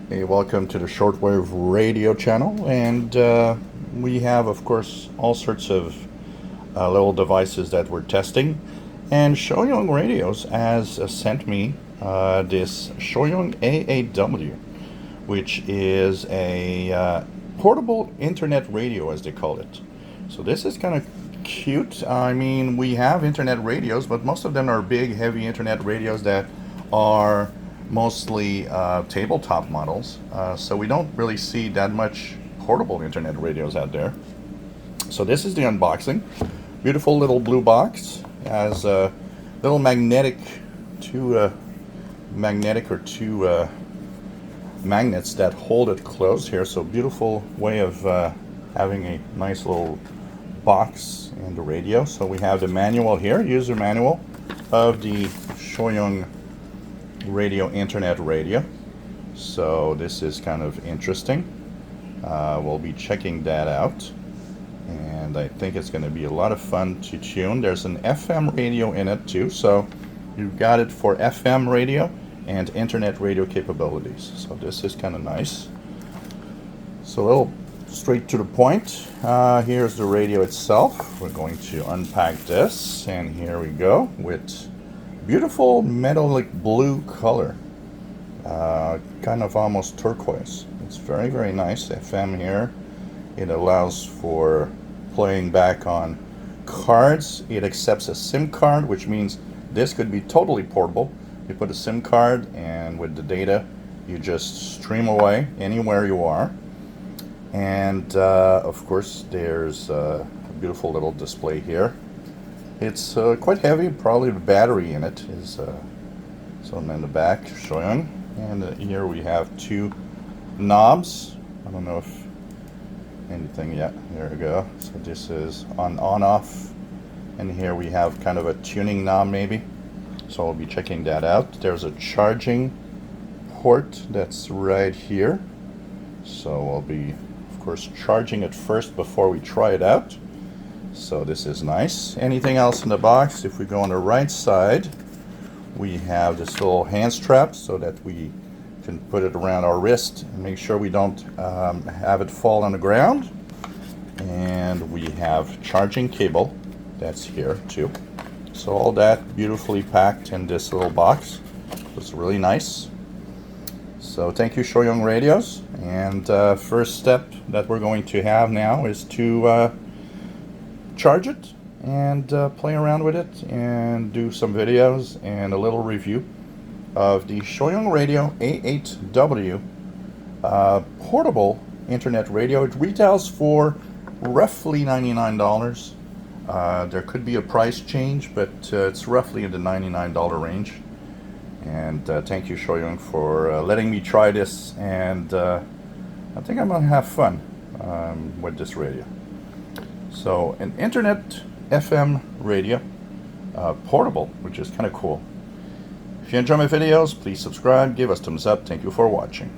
Hey, welcome to the shortwave radio channel, and we have, of course, all sorts of little devices that we're testing. And Choyong Radios has sent me this Choyong A8W, which is a portable internet radio, as they call it. So this is kind of cute. I mean, we have internet radios, but most of them are big, heavy internet radios that are mostly tabletop models. So we don't really see that much portable internet radios out there. So this is the unboxing. Beautiful little blue box. Has a little two magnets that hold it closed here. So beautiful way of having a nice little box and the radio. So we have the manual here, user manual of the Choyong radio, internet radio. So this is kind of interesting. We'll be checking that out, and I think it's going to be a lot of fun to tune. There's an FM radio in it too, so you've got it for FM radio and internet radio capabilities. So this is kind of nice. So a little straight to the point. Here's the radio itself. We're going to unpack this, and here we go with beautiful metallic blue color, kind of almost turquoise. It's very, very nice. FM here. It allows for playing back on cards. It accepts a SIM card, which means this could be totally portable. You put a SIM card, and with the data, you just stream away anywhere you are. And of course, there's a beautiful little display here. It's quite heavy. Probably the battery in it is something in the back showing. And here we have two knobs. I don't know if anything yet. There we go. So this is on off. And here we have kind of a tuning knob maybe. So we'll be checking that out. There's a charging port that's right here. So we'll be, of course, charging it first before we try it out. So this is nice. Anything else in the box? If we go on the right side, we have this little hand strap so that we can put it around our wrist and make sure we don't have it fall on the ground. And we have charging cable that's here too. So all that beautifully packed in this little box. It's really nice. So thank you, Choyong Radios. And first step that we're going to have now is to charge it and play around with it and do some videos and a little review of the Choyong Radio A8W portable internet radio. It retails for roughly $99. There could be a price change, but it's roughly in the $99 range. And thank you, Choyong, for letting me try this, and I think I'm gonna have fun with this radio. So an internet FM radio, portable, which is kind of cool. If you enjoy my videos, please subscribe, give us thumbs up. Thank you for watching.